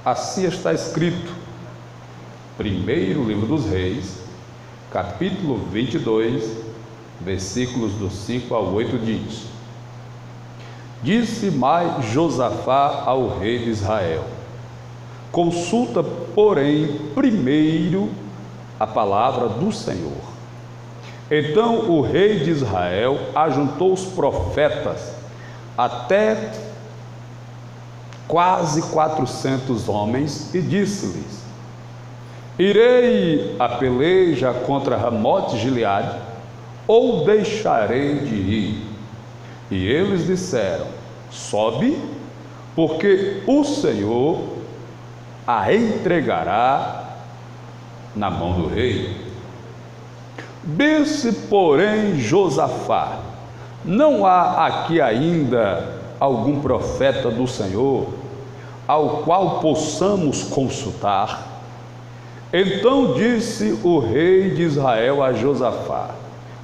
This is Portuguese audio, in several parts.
Assim está escrito, primeiro livro dos Reis, capítulo 22, versículos do 5 ao 8 diz: Disse mais Josafá ao rei de Israel: Consulta, porém, primeiro a palavra do Senhor. Então o rei de Israel ajuntou os profetas, até quase 400 homens, e disse-lhes: Irei a peleja contra Ramote Gileade, ou deixarei de ir? E eles disseram: Sobe, porque o Senhor a entregará na mão do rei. Disse, porém, Josafá: Não há aqui ainda algum profeta do Senhor, ao qual possamos consultar? Então disse o rei de Israel a Josafá: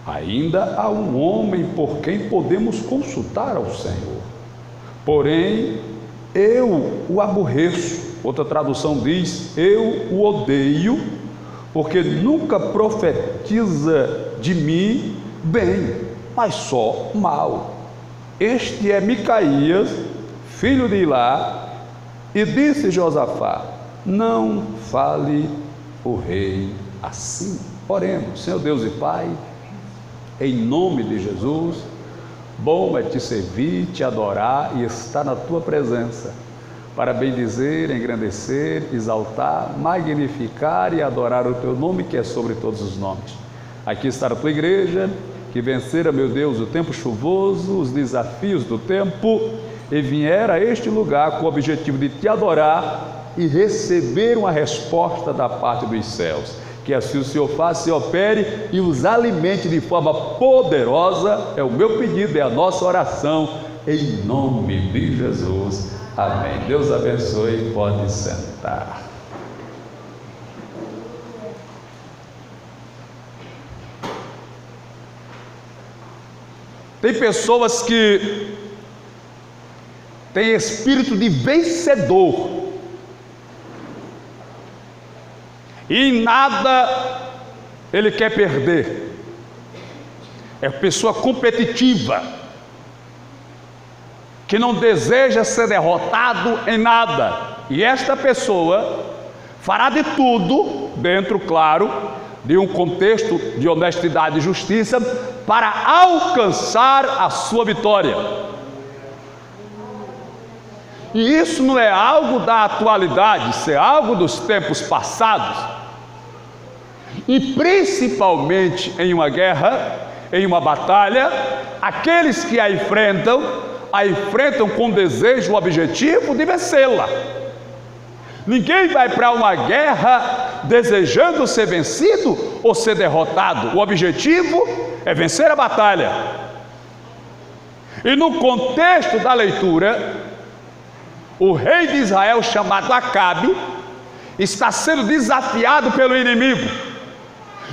Ainda há um homem por quem podemos consultar ao Senhor, porém eu o aborreço. Outra tradução diz: eu o odeio, porque nunca profetiza de mim bem, mas só mal. Este é Micaías, filho de Ilá. E disse Josafá: Não fale o rei assim. Oremos. Senhor Deus e Pai, em nome de Jesus, bom é te servir, te adorar e estar na tua presença, para bendizer, engrandecer, exaltar, magnificar e adorar o teu nome, que é sobre todos os nomes. Aqui está a tua igreja, que vencera, meu Deus, o tempo chuvoso, os desafios do tempo, e vier a este lugar com o objetivo de te adorar e receber uma resposta da parte dos céus. Que assim o Senhor faça e opere e os alimente de forma poderosa. É o meu pedido, é a nossa oração, em nome de Jesus. Amém. Deus abençoe. Pode sentar. Tem pessoas que têm espírito de vencedor e em nada ele quer perder. É pessoa competitiva, que não deseja ser derrotado em nada. E esta pessoa fará de tudo, dentro, claro, de um contexto de honestidade e justiça, para alcançar a sua vitória. E isso não é algo da atualidade, isso é algo dos tempos passados. E principalmente em uma guerra, em uma batalha, aqueles que a enfrentam com desejo, o objetivo de vencê-la. Ninguém vai para uma guerra desejando ser vencido ou ser derrotado. O objetivo é vencer a batalha. E no contexto da leitura, o rei de Israel, chamado Acabe, está sendo desafiado pelo inimigo.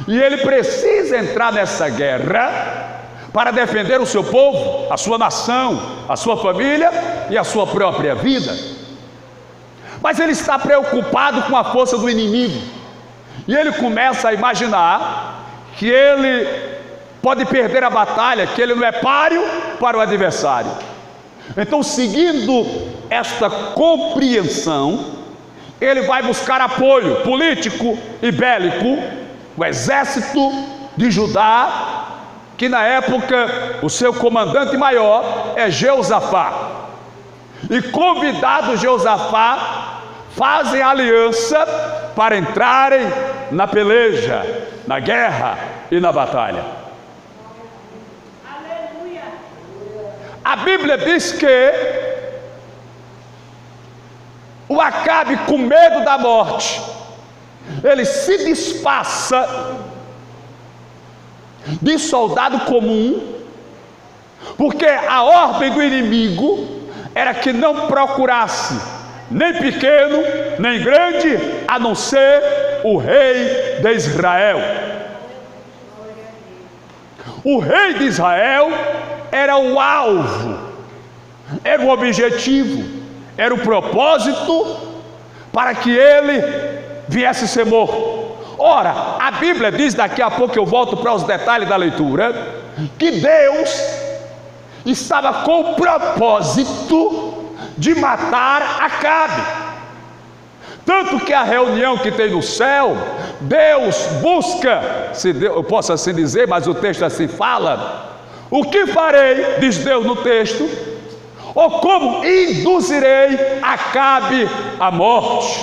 E ele precisa entrar nessa guerra para defender o seu povo, a sua nação, a sua família e a sua própria vida. Mas ele está preocupado com a força do inimigo. E ele começa a imaginar que ele pode perder a batalha, que ele não é páreo para o adversário. Então, seguindo esta compreensão, ele vai buscar apoio político e bélico. O exército de Judá, que na época o seu comandante maior é Jeosafá. E convidados Jeosafá fazem aliança para entrarem na peleja, na guerra e na batalha. Aleluia. A Bíblia diz que o Acabe, com medo da morte, ele se disfarça de soldado comum, porque a ordem do inimigo era que não procurasse nem pequeno, nem grande, a não ser o rei de Israel. O rei de Israel era o alvo, era o objetivo, era o propósito para que ele viesse ser morto. Ora, a Bíblia diz, daqui a pouco eu volto para os detalhes da leitura, que Deus estava com o propósito de matar Acabe. Tanto que a reunião que tem no céu, Deus busca, se eu posso assim dizer, mas o texto assim fala: o que farei, diz Deus no texto, ou como induzirei Acabe à morte.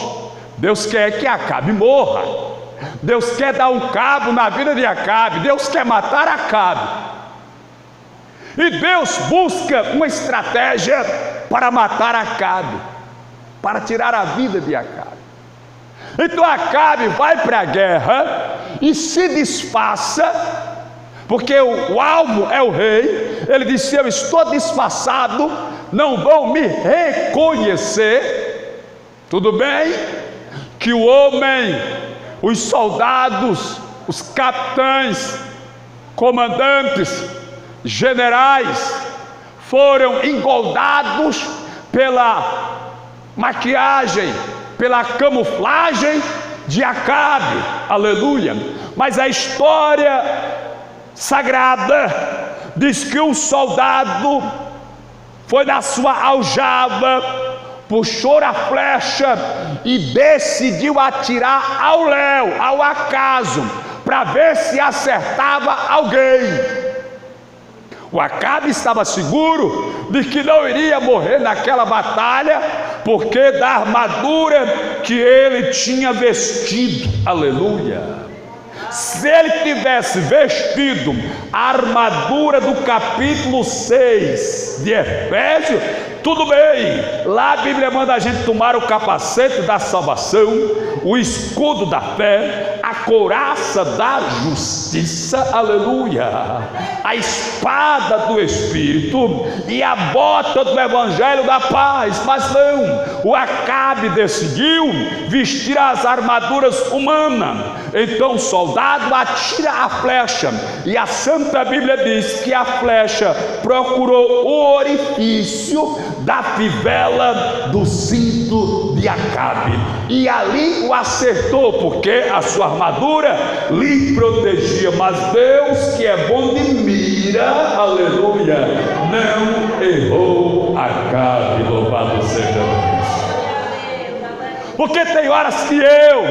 Deus quer que Acabe morra. Deus quer dar um cabo na vida de Acabe. Deus quer matar Acabe. E Deus busca uma estratégia para matar Acabe, para tirar a vida de Acabe. Então Acabe vai para a guerra e se disfarça, porque o alvo é o rei. Ele disse: eu estou disfarçado, não vão me reconhecer. Tudo bem que o homem, os soldados, os capitães, comandantes, generais foram engoldados pela maquiagem, pela camuflagem de Acabe, aleluia. Mas a história sagrada diz que um soldado foi na sua aljava, puxou a flecha e decidiu atirar ao léu, ao acaso, para ver se acertava alguém. O Acabe estava seguro de que não iria morrer naquela batalha, porque da armadura que ele tinha vestido, aleluia. Se ele tivesse vestido a armadura do capítulo 6 de Efésios, tudo bem. Lá a Bíblia manda a gente tomar o capacete da salvação, o escudo da fé, a couraça da justiça, aleluia, a espada do Espírito e a bota do evangelho da paz. Mas não, o Acabe decidiu vestir as armaduras humanas. Então o soldado atira a flecha, e a Santa Bíblia diz que a flecha procurou o orifício da fivela do cinto de Acabe, e ali o acertou, porque a sua armadura lhe protegia. Mas Deus, que é bom de mira, aleluia, não errou Acabe, louvado seja Deus. Porque tem horas que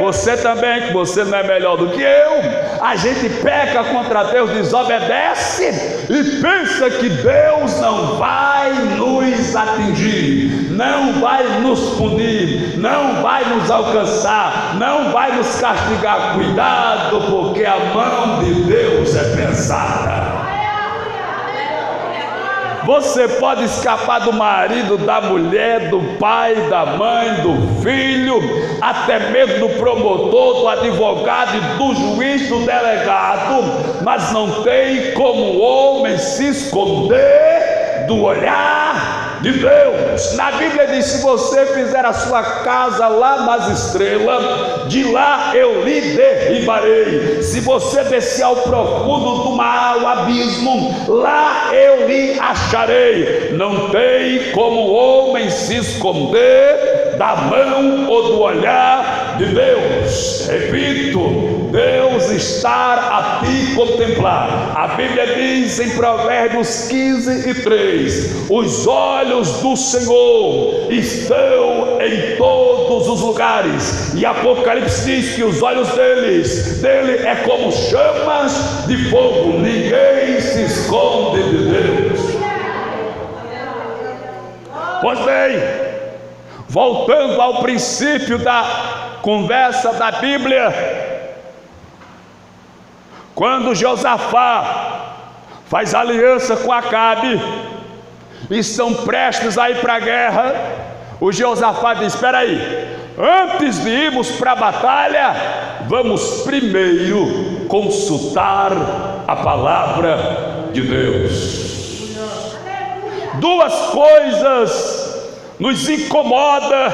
você também, que você não é melhor do que eu, a gente peca contra Deus, desobedece e pensa que Deus não vai nos atingir, não vai nos punir, não vai nos alcançar, não vai nos castigar. Cuidado, porque a mão de Deus é pesada. Você pode escapar do marido, da mulher, do pai, da mãe, do filho, até mesmo do promotor, do advogado, do juiz, do delegado, mas não tem como o homem se esconder do olhar de Deus. Na Bíblia diz: se você fizer a sua casa lá nas estrelas, de lá eu lhe derribarei. Se você descer ao profundo do mar, ao abismo, lá eu lhe acharei. Não tem como o homem se esconder da mão ou do olhar de Deus. Repito, Deus está a te contemplar. A Bíblia diz em Provérbios 15:3: os olhos do Senhor estão em todos os lugares. E Apocalipse diz que os olhos dele é como chamas de fogo. Ninguém se esconde de Deus. Pois bem, voltando ao princípio da conversa da Bíblia, quando Josafá faz aliança com Acabe e estão prestes a ir para a guerra, o Josafá diz: espera aí, antes de irmos para a batalha, vamos primeiro consultar a palavra de Deus. Duas coisas nos incomoda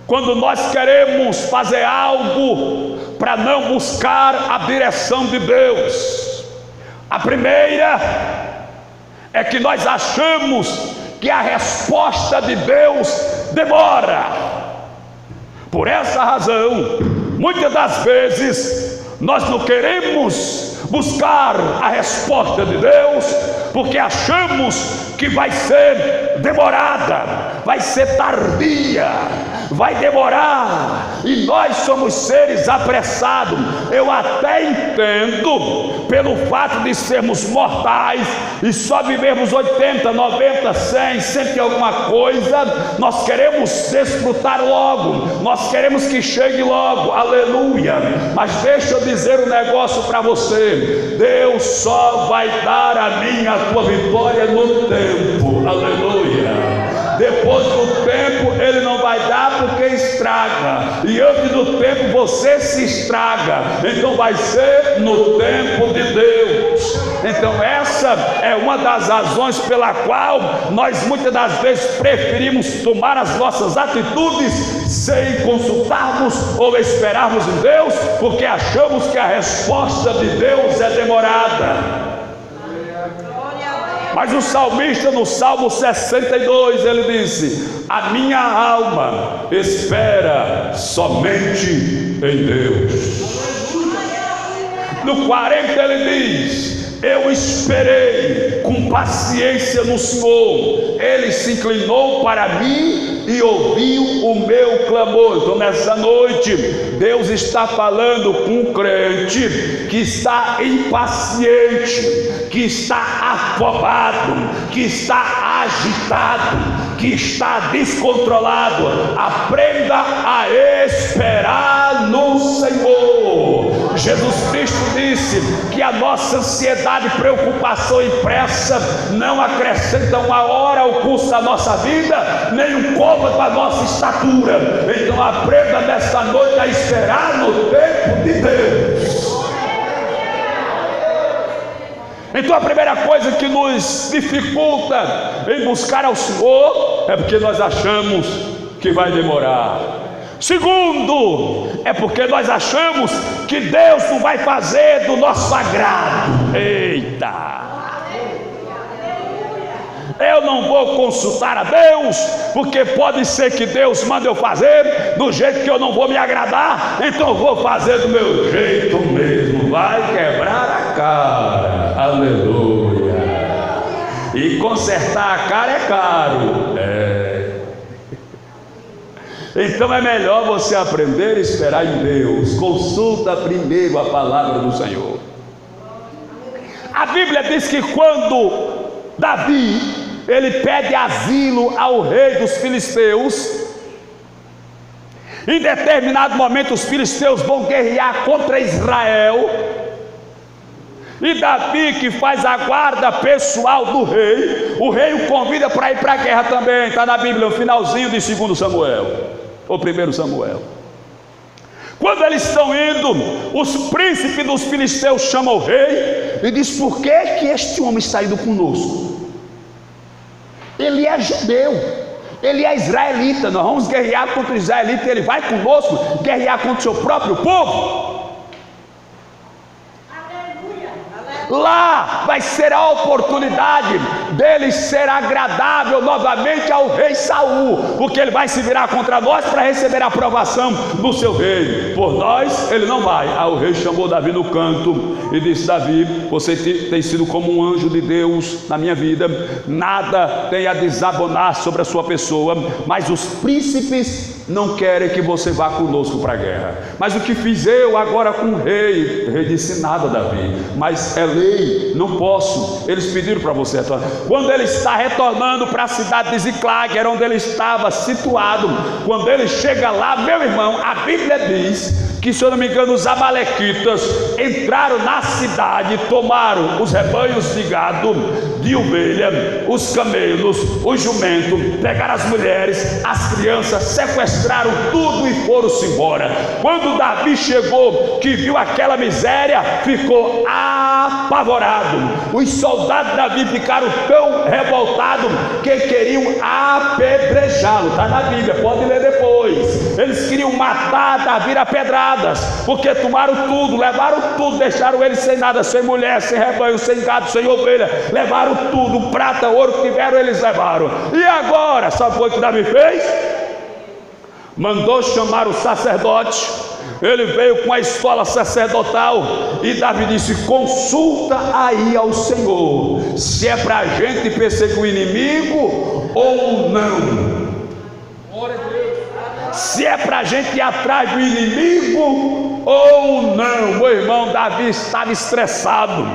quando nós queremos fazer algo para não buscar a direção de Deus. A primeira é que nós achamos que a resposta de Deus demora. Por essa razão, muitas das vezes, nós não queremos buscar a resposta de Deus, porque achamos que vai ser demorada, vai ser tardia, vai demorar, e nós somos seres apressados. Eu até entendo, pelo fato de sermos mortais e só vivermos 80, 90, 100, 100 e alguma coisa, nós queremos desfrutar logo, nós queremos que chegue logo, aleluia. Mas deixa eu dizer um negócio para você: Deus só vai dar a mim, a tua vitória no tempo, aleluia. Depois do tempo Ele não vai dar, porque estraga, e antes do tempo você se estraga, então vai ser no tempo de Deus. Então essa é uma das razões pela qual nós muitas das vezes preferimos tomar as nossas atitudes sem consultarmos ou esperarmos em Deus, porque achamos que a resposta de Deus é demorada. Mas o salmista, no Salmo 62, ele disse: a minha alma espera somente em Deus. No 40 ele diz: eu esperei com paciência no Senhor, Ele se inclinou para mim e ouviu o meu clamor. Então nessa noite Deus está falando com um crente que está impaciente, que está afobado, que está agitado, que está descontrolado. Aprenda a esperar no Senhor. Jesus Cristo disse que a nossa ansiedade, preocupação e pressa não acrescenta uma hora ao curso da nossa vida, nem um côvado à nossa estatura. Então aprenda nesta noite a esperar no tempo de Deus. Então a primeira coisa que nos dificulta em buscar ao Senhor é porque nós achamos que vai demorar. Segundo, é porque nós achamos que Deus não vai fazer do nosso agrado. Eita! Eu não vou consultar a Deus, porque pode ser que Deus mande eu fazer do jeito que eu não vou me agradar, então eu vou fazer do meu jeito mesmo. Vai quebrar a cara, aleluia. E consertar a cara é caro. Então é melhor você aprender a esperar em Deus. Consulta primeiro a palavra do Senhor. A Bíblia diz que quando Davi ele pede asilo ao rei dos filisteus, em determinado momento os filisteus vão guerrear contra Israel, e Davi, que faz a guarda pessoal do rei, o rei o convida para ir para a guerra também. Está na Bíblia, no finalzinho de 2 Samuel, ou 1 Samuel. Quando eles estão indo, os príncipes dos filisteus chamam o rei e diz: por que este homem está indo conosco? Ele é judeu, ele é israelita, nós vamos guerrear contra o israelita, ele vai conosco guerrear contra o seu próprio povo? Lá vai ser a oportunidade dele ser agradável novamente ao rei Saul, porque ele vai se virar contra nós para receber a aprovação do seu rei. Por nós ele não vai. Aí o rei chamou Davi no canto e disse: Davi, você tem sido como um anjo de Deus na minha vida, nada tem a desabonar sobre a sua pessoa, mas os príncipes não querem que você vá conosco para a guerra. Mas o que fiz eu agora com o rei? O rei disse: nada, Davi, mas é lei, não posso. Eles pediram para você retornar. Quando ele está retornando para a cidade de Ziclag, era onde ele estava situado, quando ele chega lá, meu irmão, a Bíblia diz que, se eu não me engano, os amalequitas entraram na cidade, tomaram os rebanhos de gado, de ovelha, os camelos, os jumentos, pegaram as mulheres, as crianças, sequestraram tudo e foram-se embora. Quando Davi chegou, que viu aquela miséria, ficou apavorado. Os soldados de Davi ficaram tão revoltados que queriam apedrejá-lo. Está na Bíblia, pode ler depois. Eles queriam matar Davi a pedradas, porque tomaram tudo, levaram tudo, deixaram ele sem nada, sem mulher, sem rebanho, sem gado, sem ovelha, levaram tudo, prata, ouro que tiveram, eles levaram. E agora, sabe o que Davi fez? mandou chamar o sacerdote. Ele veio com a escola sacerdotal e Davi disse: consulta aí ao Senhor, se é para a gente perseguir o inimigo ou não. Se é para a gente ir atrás do inimigo ou não. Meu irmão, Davi estava estressado,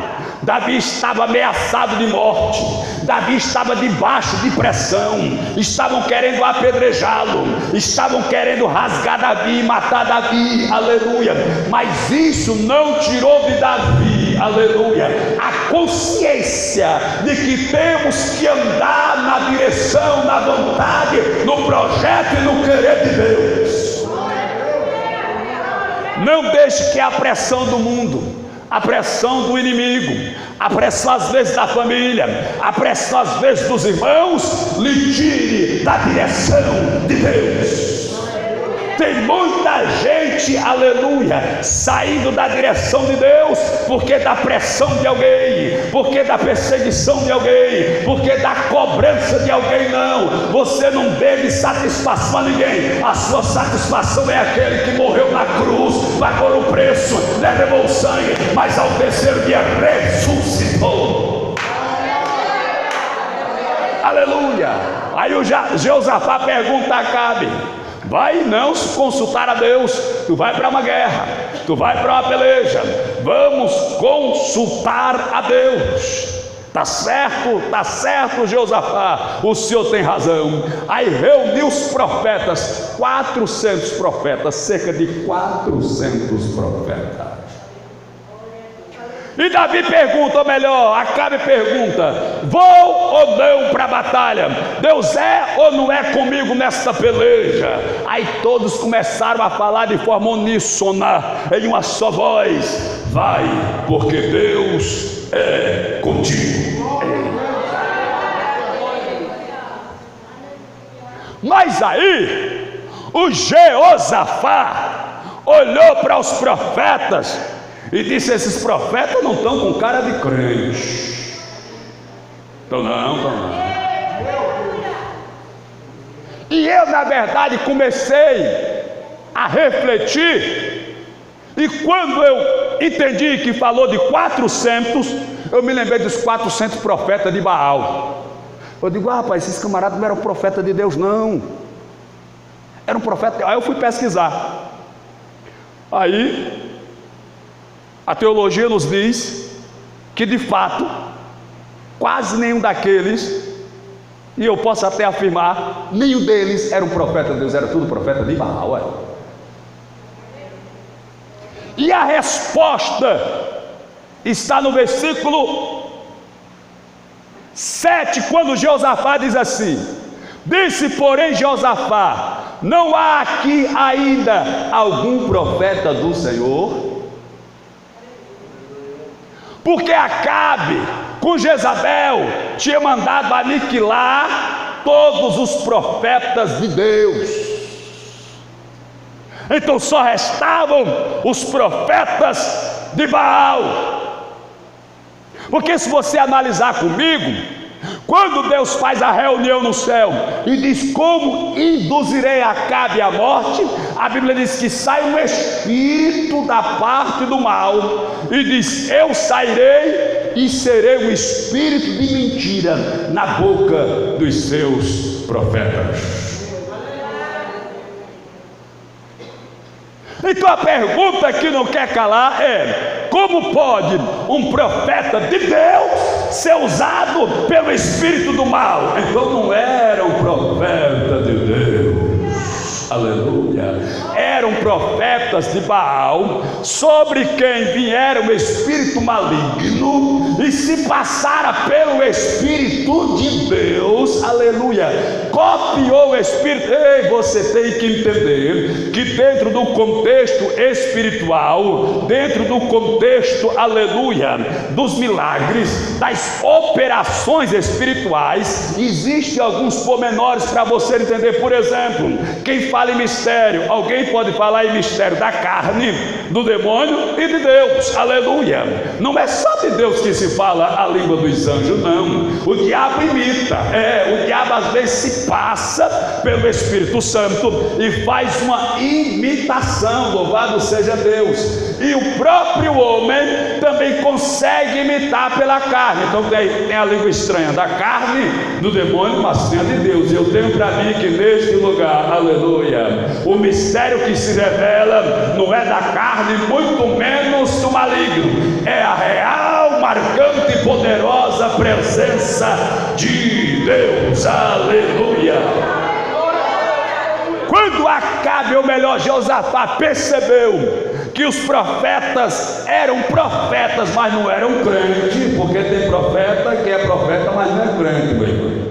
Davi estava ameaçado de morte, Davi estava debaixo de pressão, estavam querendo apedrejá-lo, estavam querendo rasgar Davi, matar Davi, aleluia, mas isso não tirou de Davi, aleluia, a consciência de que temos que andar na direção, na vontade, no projeto e no querer de Deus. Não deixe que a pressão do mundo, a pressão do inimigo, a pressão às vezes da família, a pressão às vezes dos irmãos lhe tire da direção de Deus. Tem muita gente, aleluia, saindo da direção de Deus, porque da pressão de alguém, porque da perseguição de alguém, porque da cobrança de alguém. Não, você não deve satisfação a ninguém. A sua satisfação é aquele que morreu na cruz, pagou o preço, levou o sangue, mas ao terceiro dia ressuscitou. Aleluia. Aí o Josafá pergunta a Acabe: vai não se consultar a Deus, tu vai para uma guerra, tu vai para uma peleja, vamos consultar a Deus. Tá certo, Josafá, o senhor tem razão. Aí reuniu os profetas, 400 profetas, cerca de 400 profetas. E Davi pergunta, ou melhor, Acabe pergunta: vou ou não para a batalha? Deus é ou não é comigo nesta peleja? Aí todos começaram a falar de forma uníssona, em uma só voz: vai, porque Deus é contigo. Mas aí o Jeosafá olhou para os profetas e disse: esses profetas não estão com cara de crente. Estão não. E eu, na verdade, comecei a refletir, e quando eu entendi que falou de 400, eu me lembrei dos 400 profetas de Baal. Eu digo: rapaz, esses camaradas não eram profetas de Deus, não. Eram profetas. Aí eu fui pesquisar. Aí a teologia nos diz que de fato quase nenhum daqueles, e eu posso até afirmar, nenhum deles era um profeta de Deus, era tudo profeta de Baal. E a resposta está no versículo 7, quando Josafá diz assim: disse porém Josafá: não há aqui ainda algum profeta do Senhor? Porque Acabe, com Jezabel, tinha mandado aniquilar todos os profetas de Deus. Então só restavam os profetas de Baal. Porque se você analisar comigo, quando Deus faz a reunião no céu e diz: como induzirei Acabe à morte, a Bíblia diz que sai um espírito da parte do mal e diz: eu sairei e serei um espírito de mentira na boca dos seus profetas. Então a pergunta que não quer calar é: como pode um profeta de Deus ser usado pelo espírito do mal? Então não era um profeta de Deus, aleluia, eram profetas de Baal, sobre quem viera um espírito maligno e se passara pelo espírito de Deus, aleluia, copiou o espírito. Ei, você tem que entender que dentro do contexto espiritual, dentro do contexto, aleluia, dos milagres, das operações espirituais, existem alguns pormenores para você entender. Por exemplo, quem fala em mistério? Alguém pode falar em mistério da carne, do demônio e de Deus. Aleluia. Não é só de Deus que se fala a língua dos anjos, não. O diabo imita. O diabo às vezes se passa pelo Espírito Santo e faz uma imitação. Louvado seja Deus. E o próprio homem também consegue imitar pela carne. Então tem a língua estranha da carne, do demônio, mas tem a de Deus. E eu tenho para mim que neste lugar, aleluia, o mistério que se revela não é da carne, muito menos do maligno. É a real, marcante e poderosa presença de Deus. Aleluia. Quando Acabe, ou melhor, Josafá, percebeu que os profetas eram profetas, mas não eram crentes, porque tem profeta que é profeta, mas não é crente, meu irmão.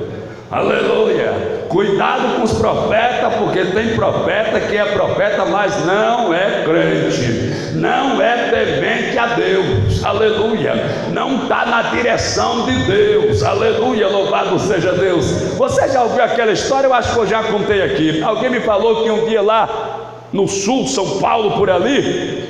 Aleluia. Cuidado com os profetas, porque tem profeta que é profeta, mas não é crente, não é temente a Deus. Aleluia. Não está na direção de Deus. Aleluia. Louvado seja Deus. Você já ouviu aquela história? Eu acho que eu já contei aqui. Alguém me falou que um dia lá no sul, São Paulo, por ali,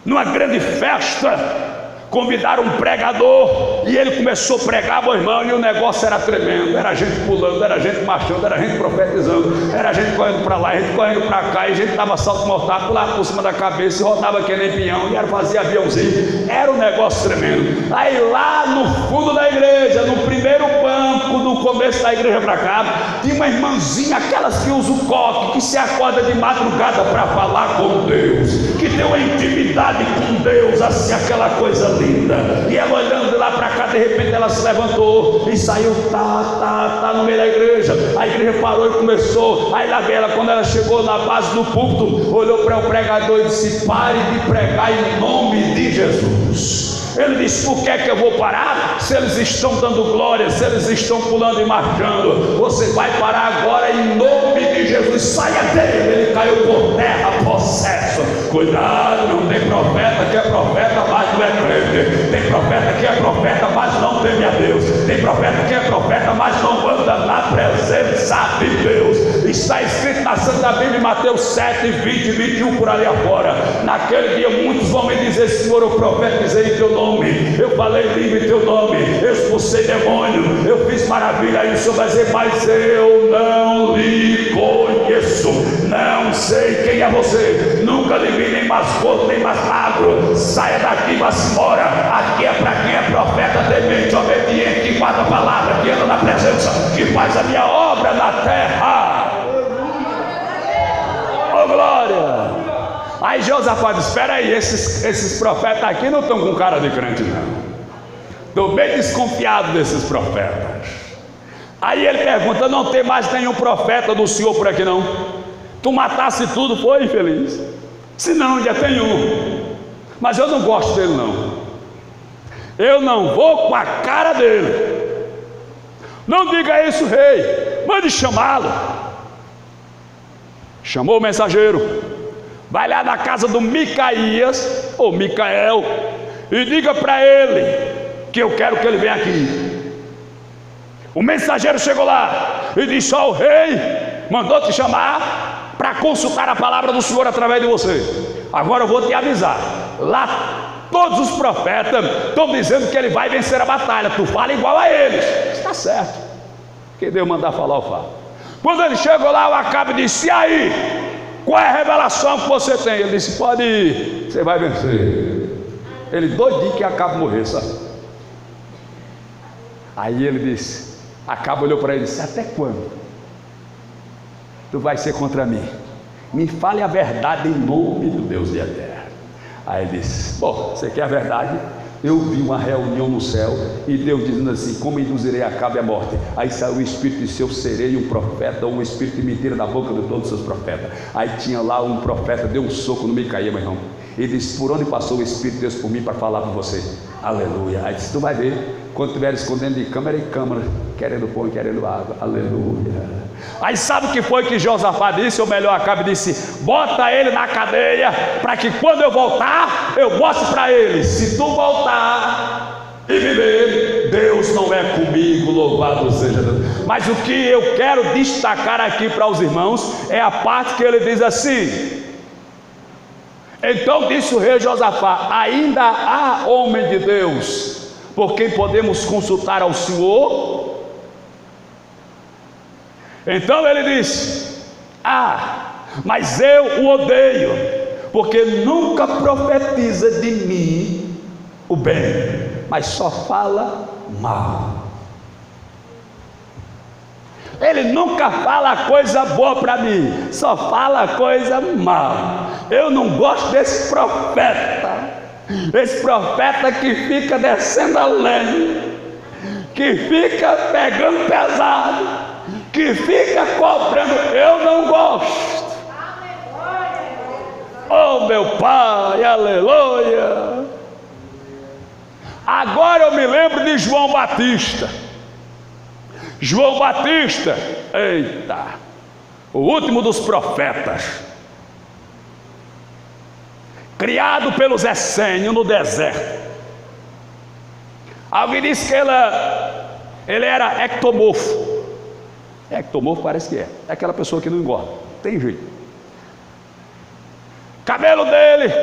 numa grande festa, convidaram um pregador e ele começou a pregar, meu irmão, e o negócio era tremendo. Era gente pulando, era gente marchando, era gente profetizando, era gente correndo para lá, gente correndo para cá, e gente dava salto mortal, pulava por cima da cabeça e rodava que nem peão, e era fazia aviãozinho. Era um negócio tremendo. Aí lá no fundo da igreja, no primeiro banco do começo da igreja para cá, tinha uma irmãzinha, aquelas que usam o coque, que se acorda de madrugada para falar com Deus, que tem uma intimidade com Deus, assim, aquela coisa linda. E ela olhando de lá para cá, de repente ela se levantou e saiu, no meio da igreja. A igreja parou e começou. Aí lá veio ela, quando ela chegou na base do púlpito, olhou para o pregador e disse: pare de pregar em nome de Jesus. Ele disse: por que é que eu vou parar? Se eles estão dando glória, se eles estão pulando e marchando, você vai parar agora em nome de Jesus. Saia dele. Ele caiu por terra, possesso. Cuidado, não tem profeta que é profeta, mas não é crente. Tem profeta que é profeta, mas não teme a Deus. Tem profeta que é profeta, mas não anda na presença de Deus. Está escrito na Santa Bíblia, em Mateus 7, 20, 21, por ali afora. Naquele dia muitos vão me dizer: Senhor, eu profetizei em teu nome, eu falei língua em teu nome, eu expulsei demônio, eu fiz maravilha. Aí o Senhor vai dizer: mas eu não lhe conheço, não sei quem é você, nunca lhe vi nem mais gordo, nem mais magro. Saia daqui, vá-se embora. Aqui é para quem é profeta, temente, obediente, que guarda a palavra, que anda na presença, que faz a minha obra na terra. Oh glória! Aí Josafá disse: espera aí, esses profetas aqui não estão com cara de crente, não. Estou bem desconfiado desses profetas. Aí ele pergunta: não tem mais nenhum profeta do Senhor por aqui, não? Tu matasse tudo, foi, infeliz? Se não, já tem um. Mas eu não gosto dele, não. Eu não vou com a cara dele. Não diga isso, rei. Mande chamá-lo. Chamou o mensageiro. Vai lá na casa do Micaías, ou Micael, e diga para ele que eu quero que ele venha aqui. O mensageiro chegou lá e disse: ó, o rei mandou te chamar para consultar a palavra do Senhor através de você. Agora eu vou te avisar, lá todos os profetas estão dizendo que ele vai vencer a batalha. Tu fala igual a eles. Está certo. Que Deus mandar falar, eu falo. Quando ele chegou lá, o Acabe disse: e aí? Qual é a revelação que você tem? Ele disse: pode ir, você vai vencer. Ele doidinho que Acabe morrer, sabe? Aí ele disse, Acabe olhou para ele e disse: até quando tu vai ser contra mim? Me fale a verdade em nome do Deus de terra. Aí ele disse: bom, você quer a verdade? Eu vi uma reunião no céu e Deus dizendo assim: como induzirei Acabe à morte? Aí saiu o espírito de seu serei um profeta, ou um espírito de mentira da boca de todos os seus profetas. Aí tinha lá um profeta, deu um soco no Micaías, meu irmão. Ele disse: por onde passou o Espírito de Deus por mim para falar com você? Aleluia. Aí disse: tu vai ver, quando estiver escondendo de câmara em câmara, querendo pão e querendo água. Aleluia. Aí sabe o que foi que Josafá disse? Ou melhor, Acabe disse: bota ele na cadeia, para que quando eu voltar, eu mostre para ele. Se tu voltar, e viver. Deus não é comigo, louvado seja Deus. Mas o que eu quero destacar aqui para os irmãos é a parte que ele diz assim: então disse o rei Josafá: ainda há homem de Deus por quem podemos consultar ao Senhor? Então ele disse: mas eu o odeio, porque nunca profetiza de mim o bem, mas só fala mal. Ele nunca fala coisa boa para mim, só fala coisa mal. Eu não gosto desse profeta que fica descendo a lenha, que fica pegando pesado, que fica cobrando. Eu não gosto. Oh meu Pai, aleluia. Agora eu me lembro de João Batista. João Batista, eita, o último dos profetas, criado pelos essênios no deserto. Alguém disse que ele era ectomorfo. Ectomorfo parece que é aquela pessoa que não engorda, tem jeito. Cabelo dele,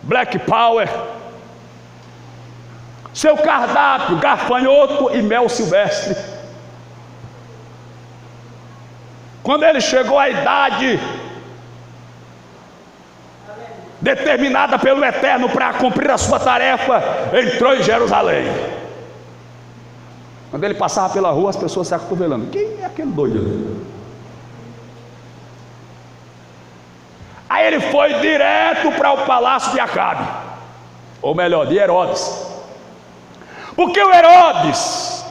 black power. Seu cardápio, gafanhoto e mel silvestre. Quando ele chegou à idade determinada pelo Eterno para cumprir a sua tarefa, entrou em Jerusalém. Quando ele passava pela rua, as pessoas se acotovelando. Quem é aquele doido? Aí ele foi direto para o palácio de Acabe, ou melhor, de Herodes. Porque o Herodes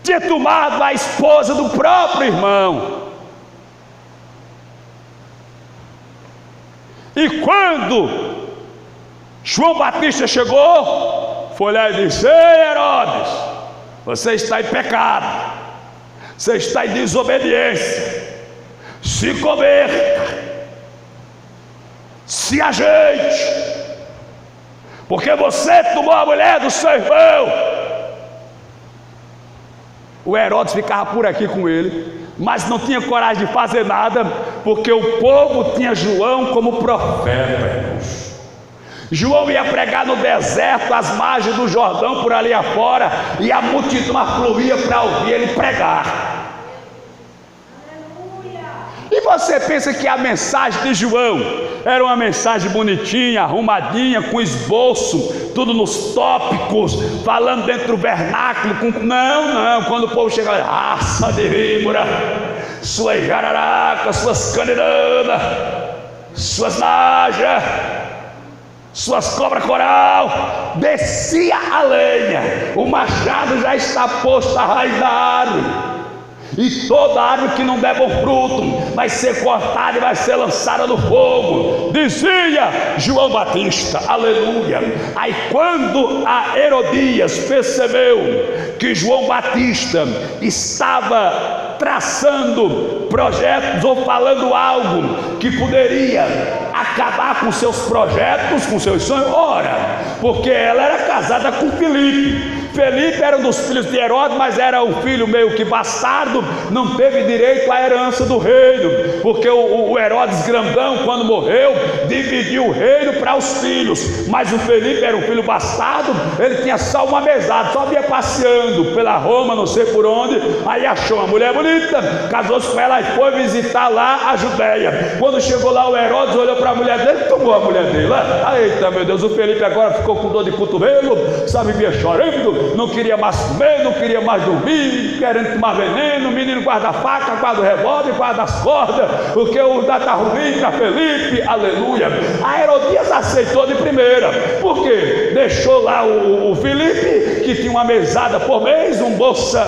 tinha tomado a esposa do próprio irmão. E quando João Batista chegou, foi lá e disse: ei Herodes, você está em pecado, você está em desobediência, se converta, se ajeite, porque você tomou a mulher do seu irmão. O Herodes ficava por aqui com ele, mas não tinha coragem de fazer nada, porque o povo tinha João como profeta. João ia pregar no deserto, às margens do Jordão, por ali afora, e a multidão afluía para ouvir ele pregar. E você pensa que a mensagem de João era uma mensagem bonitinha, arrumadinha, com esboço, tudo nos tópicos, falando dentro do vernáculo? Não, quando o povo chega lá: raça de víbora, suas jararacas, suas candidanas, suas najas, suas cobras coral, descia a lenha, o machado já está posto à raiz da árvore, e toda árvore que não der bom fruto vai ser cortada e vai ser lançada no fogo, dizia João Batista, aleluia. Aí quando a Herodias percebeu que João Batista estava traçando projetos ou falando algo que poderia acabar com seus projetos, com seus sonhos, ora, porque ela era casada com Filipe. Felipe era um dos filhos de Herodes, mas era um filho meio que bastardo, não teve direito à herança do reino, porque o Herodes grandão, quando morreu, dividiu o reino para os filhos, mas o Felipe era um filho bastardo, ele tinha só uma mesada, só ia passeando pela Roma, não sei por onde, aí achou uma mulher bonita, casou-se com ela e foi visitar lá a Judéia. Quando chegou lá, o Herodes olhou para a mulher dele, tomou a mulher dele. Eita meu Deus, o Felipe agora ficou com dor de cotovelo, sabe, via chorando, não queria mais comer, não queria mais dormir, querendo tomar veneno. O menino guarda a faca, guarda o revólver, guarda as cordas, porque o dá tá ruim para Felipe, aleluia. A Herodias aceitou de primeira, porque deixou lá o Felipe, que tinha uma mesada por mês, um bolsa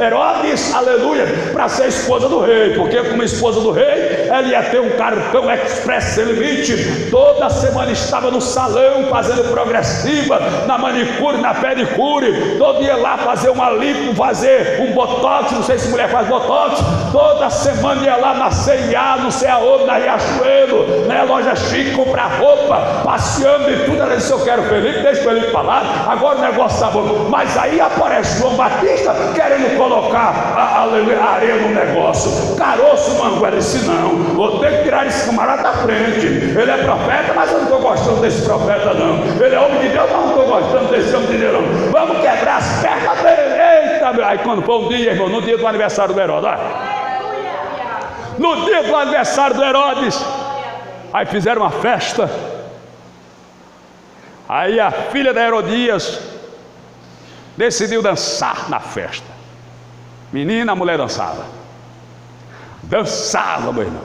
Herodes, aleluia, para ser esposa do rei, porque como esposa do rei ela ia ter um cartão express sem limite, toda semana estava no salão fazendo progressiva, na manicure, na pedicure, todo dia lá fazer uma lipo, fazer um botox, não sei se mulher faz botox, toda semana ia lá na C&A, não sei aonde, na Riachuelo, na loja chique, comprar roupa, passeando e tudo. Ela disse: eu quero Felipe, deixa o Felipe falar, agora o negócio está bom. Mas aí aparece João Batista querendo colocar a areia no negócio, caroço mango. Ela disse: não, vou ter que tirar esse camarada da frente, ele é profeta, mas eu não estou gostando desse profeta não, ele é homem de Deus, mas não estou gostando desse homem de Deus não, vamos quebrar as pernas dele. Eita, meu. Aí quando foi um dia, irmão, no dia do aniversário do Herodes, no dia do aniversário do Herodes, aí fizeram uma festa. Aí a filha da Herodias decidiu dançar na festa. Menina, a mulher dançava, meu irmão,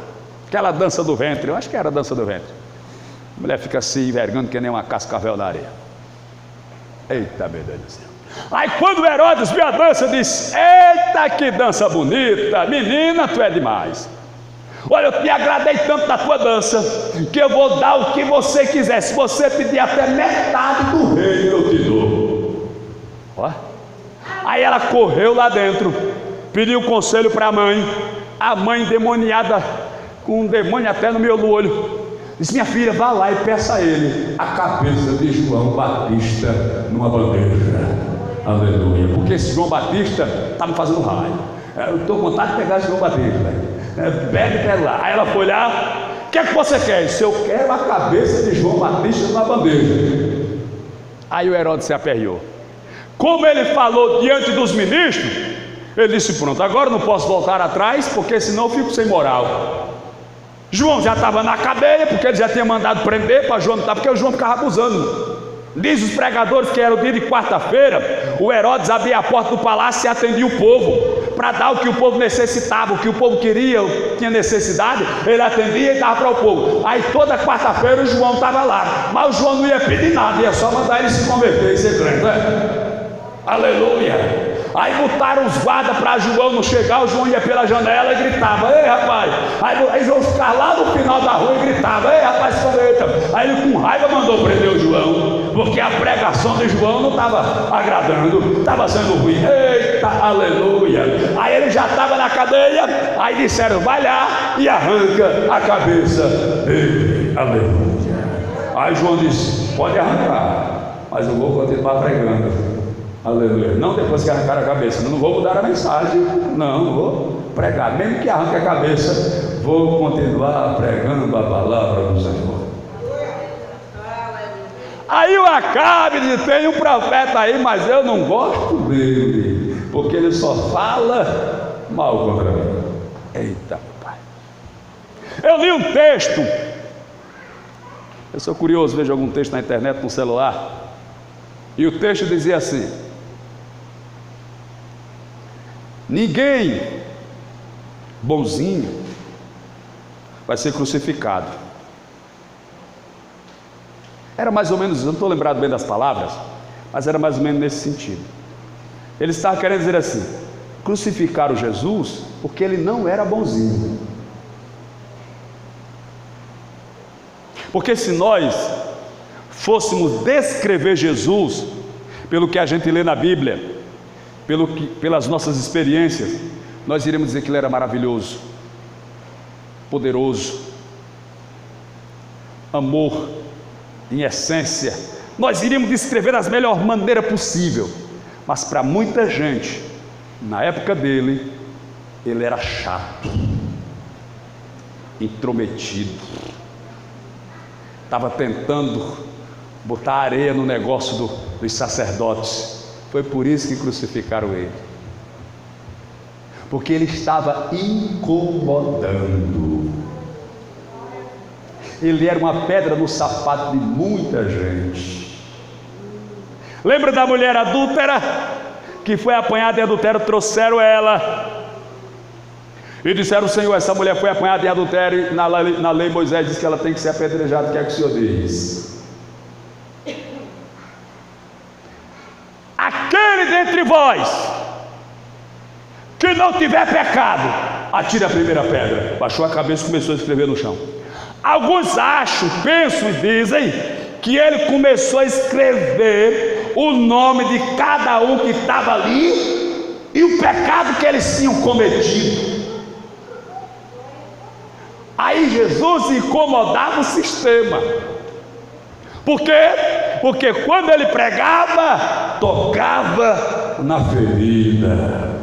aquela dança do ventre, eu acho que era a dança do ventre. A mulher fica se envergando que nem uma cascavel na areia. Eita, meu Deus do céu. Aí quando o Herodes viu a dança, disse: eita, que dança bonita, menina, tu é demais. Olha, eu te agradei tanto da tua dança, que eu vou dar o que você quiser. Se você pedir até metade do reino, eu te dou. Ó. Aí ela correu lá dentro, pediu conselho para a mãe endemoniada, com um demônio até no meu olho, disse: minha filha, vá lá e peça a ele a cabeça de João Batista numa bandeja. Aleluia. Porque esse João Batista está me fazendo raio. Eu estou com vontade de pegar esse João Batista. Bebe para lá. Aí ela foi lá: o que é que você quer? Se eu quero a cabeça de João Batista numa bandeja. Aí o Herodes se aperreou. Como ele falou diante dos ministros, ele disse: pronto, agora não posso voltar atrás, porque senão eu fico sem moral. João já estava na cadeia, porque ele já tinha mandado prender para João não estar, porque o João ficava abusando. Diz os pregadores que era o dia de quarta-feira, o Herodes abria a porta do palácio e atendia o povo, para dar o que o povo necessitava, o que o povo queria, tinha necessidade, ele atendia e dava para o povo. Aí toda quarta-feira o João estava lá, mas o João não ia pedir nada, ia só mandar ele se converter e ser crente, né? Aleluia. Aí botaram os guardas para João não chegar. O João ia pela janela e gritava: ei rapaz. Aí João ficava lá no final da rua e gritava: ei rapaz, converta. Aí ele com raiva mandou prender o João, porque a pregação de João não estava agradando, estava sendo ruim. Eita, aleluia. Aí ele já estava na cadeia. Aí disseram: vai lá e arranca a cabeça dele. Aleluia. Aí João disse: pode arrancar, mas eu vou continuar pregando. Aleluia. Não depois que arrancar a cabeça, não vou mudar a mensagem, não vou pregar, mesmo que arranque a cabeça, vou continuar pregando a palavra do Senhor. Aí o Acabe diz: tem um profeta aí, mas eu não gosto dele, porque ele só fala mal contra mim. Eita, meu pai. Eu li um texto, eu sou curioso, vejo algum texto na internet, no celular, e o texto dizia assim: ninguém bonzinho vai ser crucificado. Era mais ou menos, eu não estou lembrado bem das palavras, mas era mais ou menos nesse sentido. Ele estava querendo dizer assim: crucificaram Jesus porque ele não era bonzinho. Porque se nós fôssemos descrever Jesus pelo que a gente lê na Bíblia, pelas nossas experiências, nós iríamos dizer que ele era maravilhoso, poderoso, amor em essência. Nós iríamos descrever da melhor maneira possível. Mas para muita gente, na época dele, ele era chato, intrometido, estava tentando botar areia no negócio dos sacerdotes. Foi por isso que crucificaram ele, porque ele estava incomodando. Ele era uma pedra no sapato de muita gente. Lembra da mulher adúltera que foi apanhada em adultério? Trouxeram ela e disseram: Senhor, essa mulher foi apanhada em adultério, e na lei Moisés diz que ela tem que ser apedrejada. O que é que o Senhor diz? Aquele dentre vós que não tiver pecado, atire a primeira pedra. Baixou a cabeça e começou a escrever no chão. Alguns acham, pensam e dizem que ele começou a escrever o nome de cada um que estava ali e o pecado que eles tinham cometido. Aí Jesus incomodava o sistema. Por quê? Porque quando ele pregava, tocava na ferida.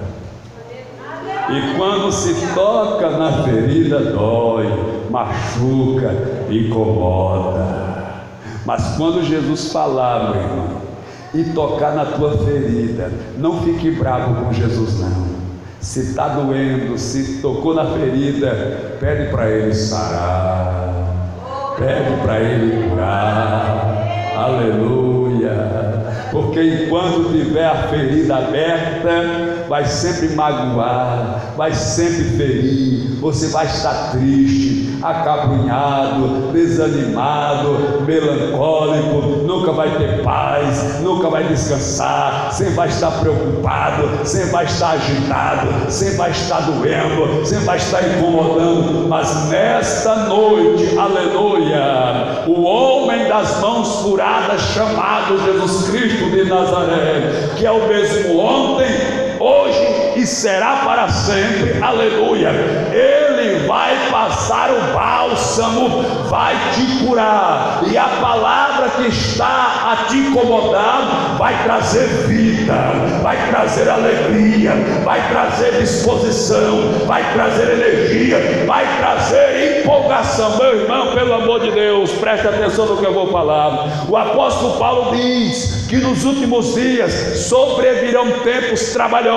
E quando se toca na ferida, dói, machuca, incomoda. Mas quando Jesus falar, meu irmão, e tocar na tua ferida, não fique bravo com Jesus não. Se está doendo, se tocou na ferida, pede para ele sarar, pede para ele curar. Aleluia. Porque enquanto tiver a ferida aberta, vai sempre magoar, vai sempre ferir, você vai estar triste, acabrunhado, desanimado, melancólico, nunca vai ter paz, nunca vai descansar, sempre vai estar preocupado, sempre vai estar agitado, sempre vai estar doendo, sempre vai estar incomodando. Mas nesta noite, aleluia, o homem das mãos furadas, chamado Jesus Cristo de Nazaré, que é o mesmo ontem, hoje e será para sempre, aleluia, ele vai passar o bálsamo, vai te curar, e a palavra que está a te incomodar vai trazer vida, vai trazer alegria, vai trazer disposição, vai trazer energia, vai trazer empolgação. Meu irmão, pelo amor de Deus, preste atenção no que eu vou falar. O apóstolo Paulo diz que nos últimos dias sobrevirão tempos trabalhosos,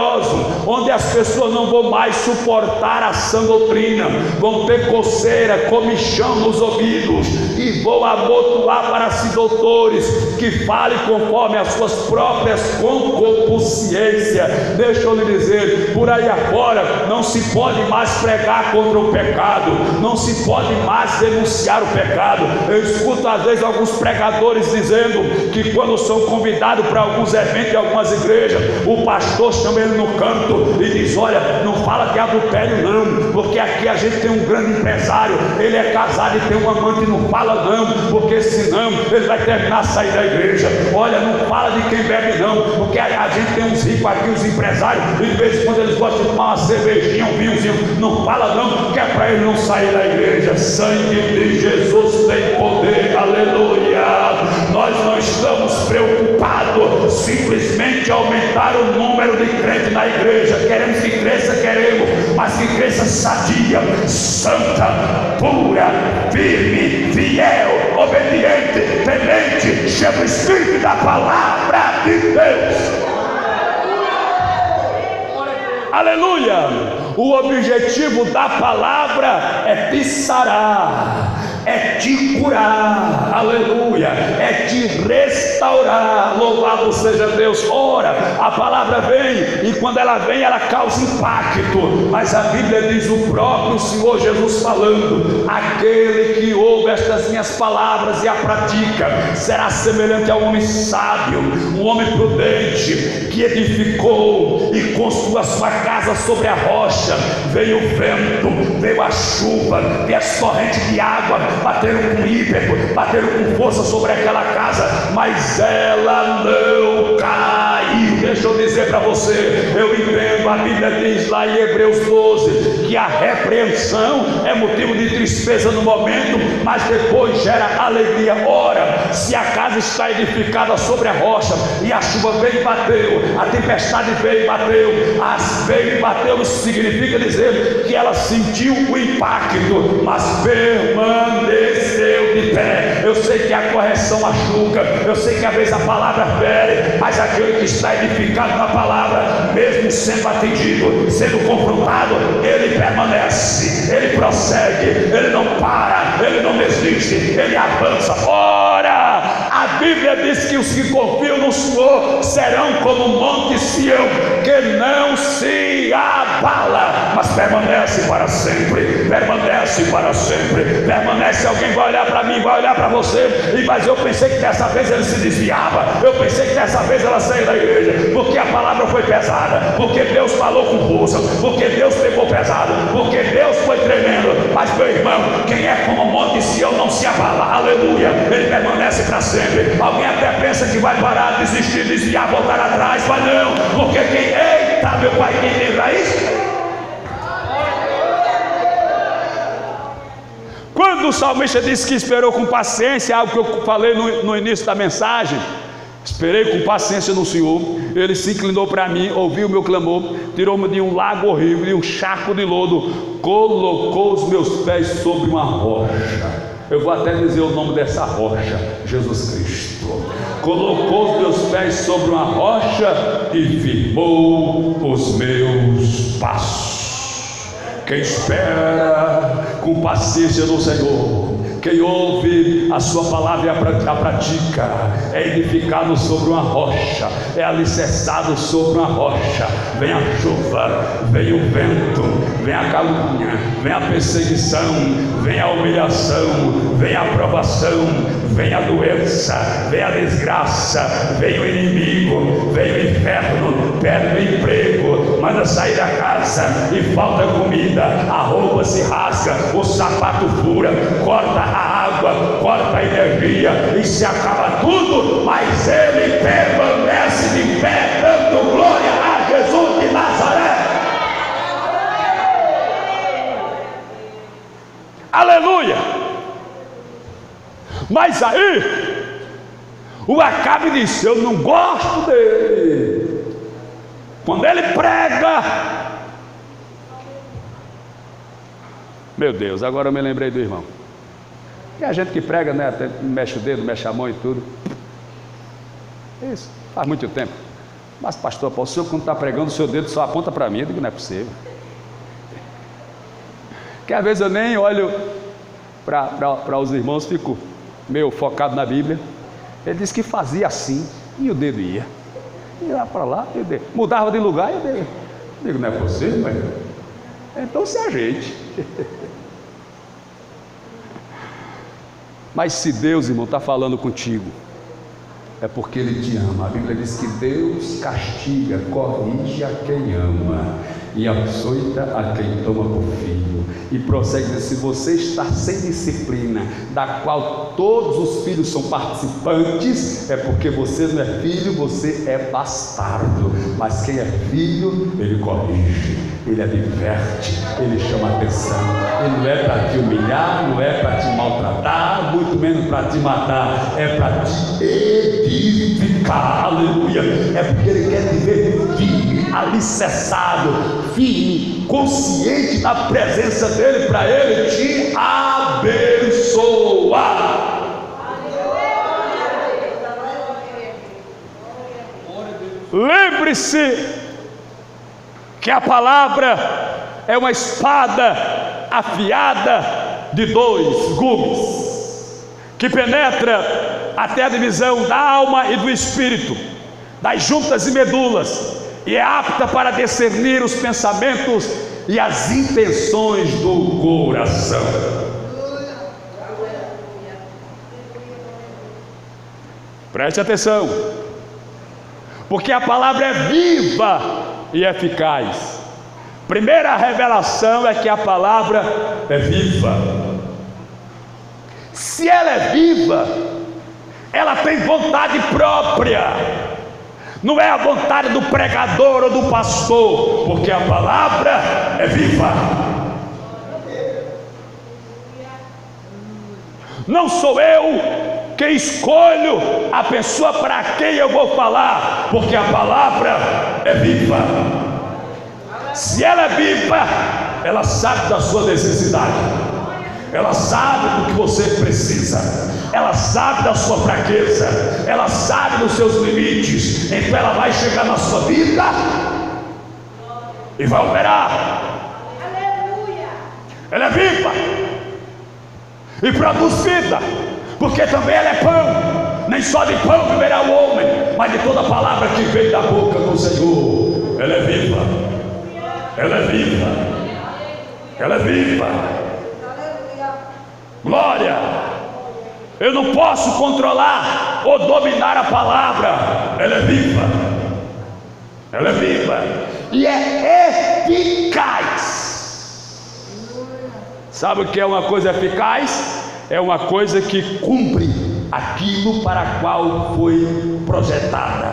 onde as pessoas não vão mais suportar a sã doutrina, vão ter coceira, comichão nos ouvidos, e vão abotoar para si doutores que falem conforme as suas próprias concupiscências. Deixa eu lhe dizer, por aí afora não se pode mais pregar contra o pecado, não se pode mais denunciar o pecado. Eu escuto às vezes alguns pregadores dizendo que quando são convidados para alguns eventos em algumas igrejas, o pastor chama ele no canto e diz: olha, não fala de adultério não, porque aqui a gente tem um grande empresário, ele é casado e tem um amante, não fala não, porque senão ele vai terminar a sair da igreja. Olha, não fala de quem bebe não, porque a gente tem uns ricos aqui, os empresários, e de vez em quando eles gostam de tomar uma cervejinha, um vinhozinho, não fala não, que é para ele não sair da igreja. Sangue de Jesus tem poder, aleluia. Nós não estamos preocupados simplesmente aumentar o número de crentes na igreja. Queremos que cresça, queremos, mas que cresça sadia, santa, pura, firme, fiel, obediente, temente, cheio do Espírito da palavra de Deus. Aleluia. O objetivo da palavra é te sarar, é te curar, aleluia, é te restaurar. Louvado seja Deus. Ora, a palavra vem, e quando ela vem, ela causa impacto, mas a Bíblia diz, o próprio Senhor Jesus falando: aquele que ouve estas minhas palavras e a pratica será semelhante a um homem sábio, um homem prudente, que edificou e construiu a sua casa sobre a rocha. Veio o vento, veio a chuva, veio as correntes de água, bateram com ímpeto, bateram com força sobre aquela casa, mas ela não caiu. Deixa eu dizer para você, eu entendo, a Bíblia diz lá em Hebreus 12, que a repreensão é motivo de tristeza no momento, mas depois gera alegria. Ora, se a casa está edificada sobre a rocha, e a chuva veio e bateu, a tempestade veio e bateu, veio e bateu, isso significa dizer que ela sentiu o impacto, mas permaneceu de pé. Eu sei que a correção machuca, eu sei que às vezes a palavra fere, mas aquele que está edificado na palavra, mesmo sendo atingido, sendo confrontado, ele permanece, ele prossegue, ele não para, ele não desiste, ele avança. Ora, a Bíblia diz que os que confiam no Senhor serão como o monte Sião, que não se abala, mas permanece para sempre, permanece para sempre, permanece. Alguém vai olhar para mim, vai olhar para você e vai dizer: eu pensei que dessa vez ele se desviava, eu pensei que dessa vez ela saiu da igreja, porque a palavra foi pesada, porque Deus falou com força, porque Deus pegou pesado, porque Deus foi tremendo. Mas meu irmão, quem é como o monte Sião não se abala, aleluia, ele permanece para sempre. Alguém até pensa que vai parar, desistir, desviar, voltar atrás, mas não, porque quem, eita meu pai, quem tem raiz. Quando o salmista disse que esperou com paciência, algo que eu falei no início da mensagem, esperei com paciência no Senhor, ele se inclinou para mim, ouviu o meu clamor, tirou-me de um lago horrível, de um charco de lodo, colocou os meus pés sobre uma rocha. Eu vou até dizer o nome dessa rocha: Jesus Cristo. Colocou os meus pés sobre uma rocha e firmou os meus passos. Quem espera com paciência no Senhor, quem ouve a sua palavra e a pratica, é edificado sobre uma rocha, é alicerçado sobre uma rocha. Vem a chuva, vem o vento, vem a calúnia, vem a perseguição, vem a humilhação, vem a provação, vem a doença, vem a desgraça, vem o inimigo, vem o inferno, perde o emprego, manda sair da casa e falta comida, a roupa se rasga, o sapato fura, corta a água, corta a energia e se acaba tudo, mas ele permanece de pé, dando glória a Jesus de Nazaré. Aleluia! Mas aí o Acabe disse: eu não gosto dele. Quando ele prega, meu Deus, agora eu me lembrei do irmão. E a gente que prega, né, até mexe o dedo, mexe a mão e tudo. Isso, faz muito tempo. Mas pastor, o senhor quando está pregando, o seu dedo só aponta para mim. Eu digo: não é possível. Que às vezes eu nem olho para os irmãos, fico meio focado na Bíblia. Ele disse que fazia assim, e o dedo ia para lá, e o dedo mudava de lugar, e o dedo. Eu digo: não é possível, mas então se ajeite. Mas se Deus, irmão, está falando contigo, é porque Ele te ama. A Bíblia diz que Deus castiga, corrige a quem ama e açoita a quem toma por filho. E prossegue dizer: se você está sem disciplina, da qual todos os filhos são participantes, é porque você não é filho, você é bastardo. Mas quem é filho, ele corrige, ele adverte, ele chama atenção. Ele não é para te humilhar, não é para te maltratar, muito menos para te matar, é para te edificar. Aleluia! É porque ele quer te ver firme, alicerçado, firme, consciente da presença dele, para ele te abençoar. Lembre-se que a palavra é uma espada afiada de 2 gumes, que penetra até a divisão da alma e do espírito, das juntas e medulas, e é apta para discernir os pensamentos e as intenções do coração. Preste atenção, porque a palavra é viva e eficaz. Primeira revelação é que a palavra é viva. Se ela é viva, ela tem vontade própria. Não é a vontade do pregador ou do pastor, porque a palavra é viva. Não sou eu que escolho a pessoa para quem eu vou falar, porque a palavra é viva. Se ela é viva, ela sabe da sua necessidade, ela sabe do que você precisa, ela sabe da sua fraqueza, ela sabe dos seus limites. Então ela vai chegar na sua vida e vai operar. Ela é viva e produz vida, porque também ela é pão. nem só de pão viverá o homem, mas de toda palavra que vem da boca do Senhor. Ela é viva, ela é viva, ela é viva. Glória! Eu não posso controlar ou dominar a palavra. Ela é viva, ela é viva e é eficaz. Sabe o que é uma coisa eficaz? É uma coisa que cumpre aquilo para a qual foi projetada.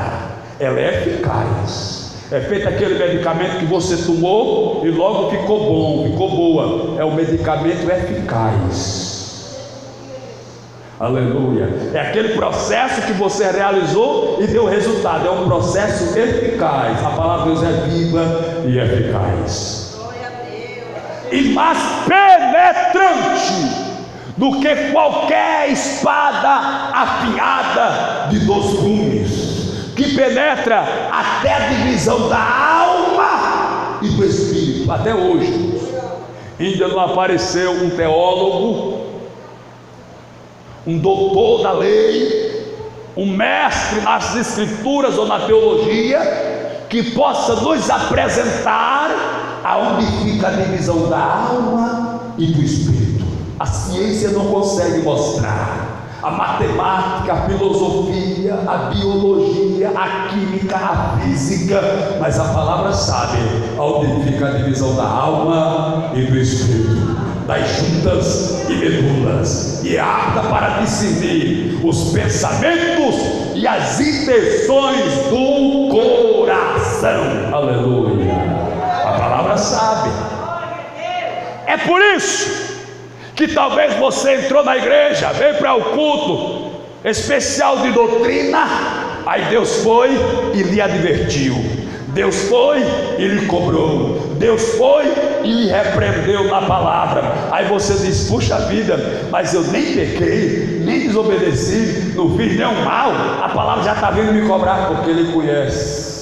Ela é eficaz. É feito aquele medicamento que você tomou e logo ficou bom, ficou boa. É o medicamento eficaz. Aleluia. É aquele processo que você realizou e deu resultado. É um processo eficaz. A palavra de Deus é viva e eficaz. E mais penetrante do que qualquer espada afiada de 2 gumes, que penetra até a divisão da alma e do espírito. Até hoje ainda não apareceu um teólogo, um doutor da lei, um mestre nas escrituras ou na teologia, que possa nos apresentar aonde fica a divisão da alma e do espírito. A ciência não consegue mostrar. A matemática, a filosofia, a biologia, a química, a física, mas a palavra sabe aonde fica a divisão da alma e do espírito, das juntas e medulas, e é apta para discernir os pensamentos e as intenções do coração. Aleluia. A palavra sabe. É por isso que talvez você entrou na igreja, veio para o culto especial de doutrina, aí Deus foi e lhe advertiu, Deus foi e lhe cobrou, Deus foi e lhe repreendeu na palavra. Aí você diz: puxa vida, mas eu nem pequei, nem desobedeci, não fiz nenhum mal, a palavra já está vindo me cobrar, porque Ele conhece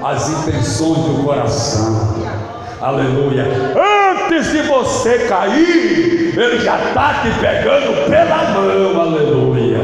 as intenções do coração. Aleluia. Antes de você cair, Ele já está te pegando pela mão. Aleluia.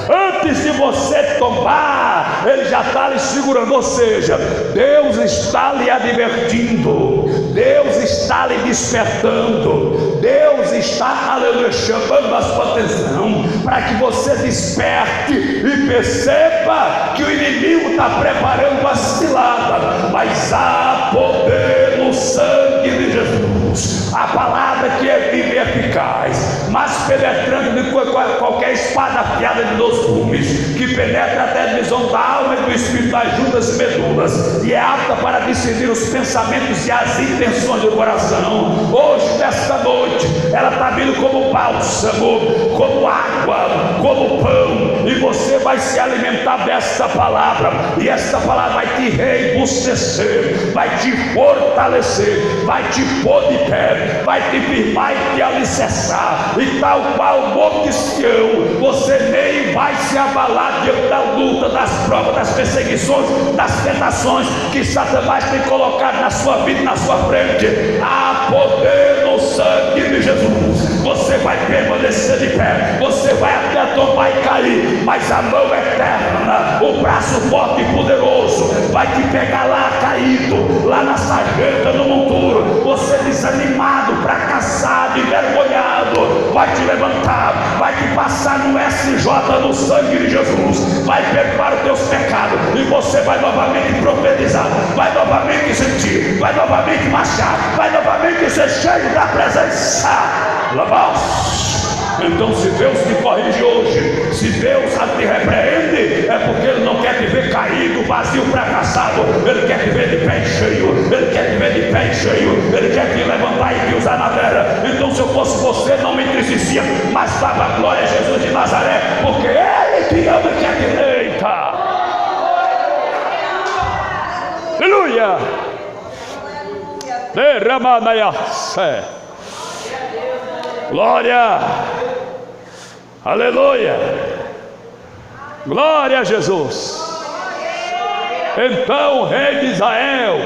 Antes de você tombar, Ele já está lhe segurando. Ou seja, Deus está lhe advertindo, Deus está lhe despertando, Deus está, aleluia, chamando a sua atenção para que você desperte e perceba que o inimigo está preparando a cilada, mas há poder no sangue de Jesus. A palavra que é viva e eficaz, mais penetrante do que qualquer espada afiada de 2 gumes, que penetra até a divisão da alma e do espírito, das juntas e medulas, e é apta para discernir os pensamentos e as intenções do coração. Hoje, nesta noite, ela está vindo como bálsamo, como água, como pão, e você vai se alimentar desta palavra, e esta palavra vai te reembustecer, vai te fortalecer, vai te pôr de pé, vai te firmar e te alicerçar, e tal qual o monte Sião, você nem vai se abalar diante da luta, das provas, das perseguições, das tentações que Satanás tem colocado na sua vida e na sua frente. Há poder no sangue de Jesus. Você vai permanecer de pé, você vai até tombar e cair, mas a mão eterna, o braço forte e poderoso vai te pegar lá caído, lá na sarjeta, no monturo, você desanimado, fracassado, envergonhado, vai te levantar, vai te passar no SJ no sangue de Jesus, vai perdoar os teus pecados, e você vai novamente profetizar, vai novamente sentir, vai novamente marchar, vai novamente ser cheio da presença. Então, se Deus te corrige hoje, se Deus te repreende, é porque Ele não quer te ver caído, vazio, fracassado. Ele quer te ver de pé cheio, Ele quer te ver de pé cheio, Ele quer te levantar e te usar na terra. Então, se eu fosse você, não me entristecia, mas dava glória a Jesus de Nazaré, porque Ele te ama e te direita. Aleluia. Derramanaiaçé. Glória, aleluia, glória a Jesus. Então o rei de Israel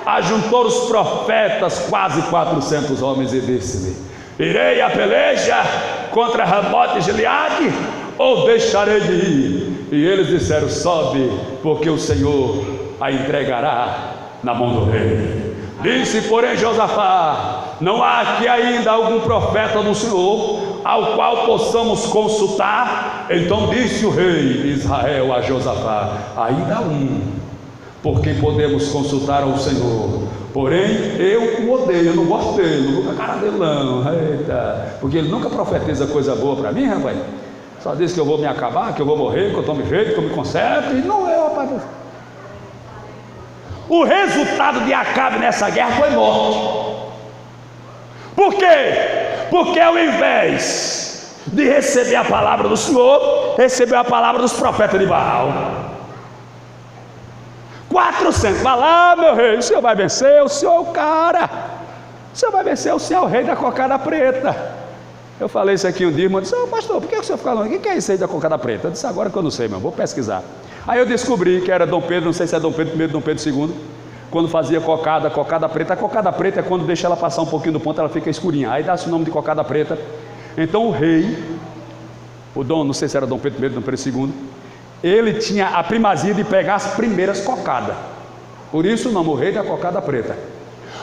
ajuntou os profetas, quase 400 homens, e disse-lhe: irei a peleja contra Ramote e Gileade, ou deixarei de ir? E eles disseram: sobe, porque o Senhor a entregará na mão do rei. Disse, porém, Josafá: não há aqui ainda algum profeta do Senhor ao qual possamos consultar? Então disse o rei de Israel a Josafá: ainda há um por quem podemos consultar ao Senhor, porém eu o odeio, eu não gosto dele, não vou com a cara dele não. Eita, porque ele nunca profetiza coisa boa para mim, rapaz. Só diz que eu vou me acabar, que eu vou morrer, que eu tomo jeito, que eu me conserto, e não é, rapaz. O resultado de Acabe nessa guerra foi morte. Por quê? Porque ao invés de receber a palavra do Senhor, recebeu a palavra dos profetas de Baal. 400, vai lá, meu rei, o senhor vai vencer, o senhor é o cara, o senhor vai vencer, o senhor é o rei da cocada preta. Eu falei isso aqui um dia, irmão disse: pastor, por que o senhor fica falando? O que é isso aí da cocada preta? Eu disse: agora que eu não sei, meu, vou pesquisar. Aí eu descobri que era Dom Pedro, não sei se é Dom Pedro I, Dom Pedro II, quando fazia cocada preta. A cocada preta é quando deixa ela passar um pouquinho do ponto, ela fica escurinha, aí dá-se o nome de cocada preta. Então o rei, o Dom, não sei se era Dom Pedro I, Dom Pedro II, ele tinha a primazia de pegar as primeiras cocadas, por isso o nome, o rei da cocada preta.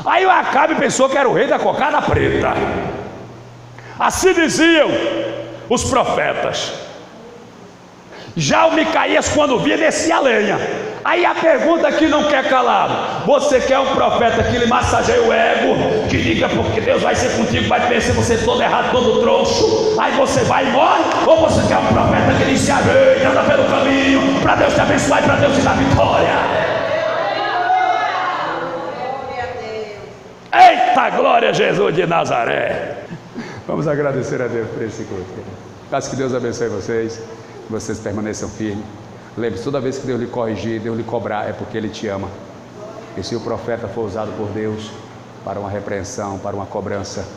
Aí o Acabe pensou que era o rei da cocada preta. Assim diziam os profetas. Já o Micaías, quando via, descia a lenha. Aí a pergunta que não quer calar: você quer um profeta que lhe massageie o ego, que diga porque Deus vai ser contigo, vai pensar você todo errado, todo troncho, aí você vai e morre? Ou você quer um profeta que lhe se ajeite, anda pelo caminho, para Deus te abençoar e para Deus te dar vitória? Eita, glória a Jesus de Nazaré! Vamos agradecer a Deus por esse culto. Peço que Deus abençoe vocês, que vocês permaneçam firmes. Lembre-se, toda vez que Deus lhe corrigir, Deus lhe cobrar, é porque Ele te ama. E se o profeta for usado por Deus para uma repreensão, para uma cobrança,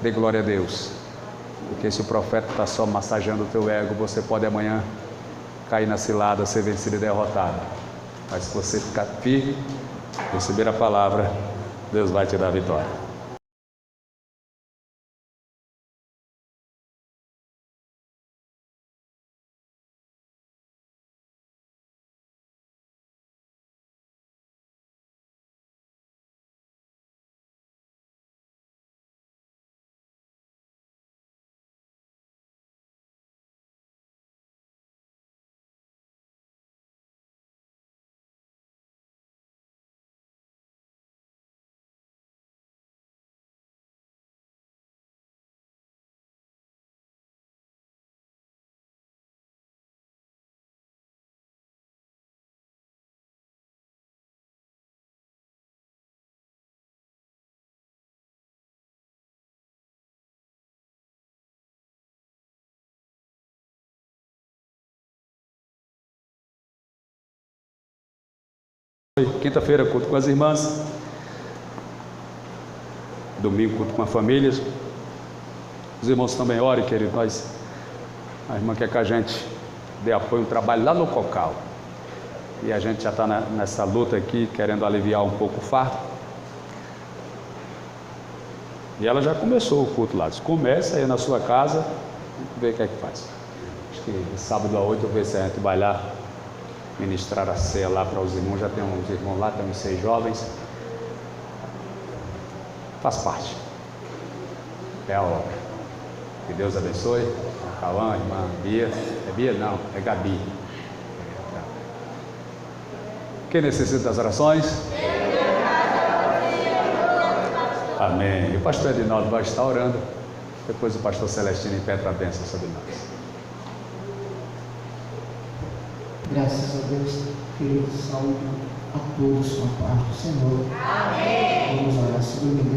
dê glória a Deus. Porque se o profeta está só massageando o teu ego, você pode amanhã cair na cilada, ser vencido e derrotado. Mas se você ficar firme, receber a palavra, Deus vai te dar a vitória. Quinta-feira, culto com as irmãs. Domingo, culto com as famílias. Os irmãos também orem, querido. A irmã quer que a gente dê apoio, um trabalho lá no Cocal. E a gente já está nessa luta aqui, querendo aliviar um pouco o fardo. E ela já começou o culto lá. Diz: começa aí na sua casa, vê o que é que faz. Acho que sábado à 8 eu vejo se a gente vai lá ministrar a ceia lá para os irmãos. Já tem uns irmãos lá, tem uns 6 jovens. Faz parte. É a obra. Que Deus abençoe. A Cauã, a irmã Bia. É Bia? Não, é Gabi. Quem necessita das orações? Amém. E o pastor Edinaldo vai estar orando. Depois o pastor Celestino impetra a bênção sobre nós. Graças a Deus, querido, saúde a todos com a paz do Senhor. Amém. Vamos orar sobre Deus.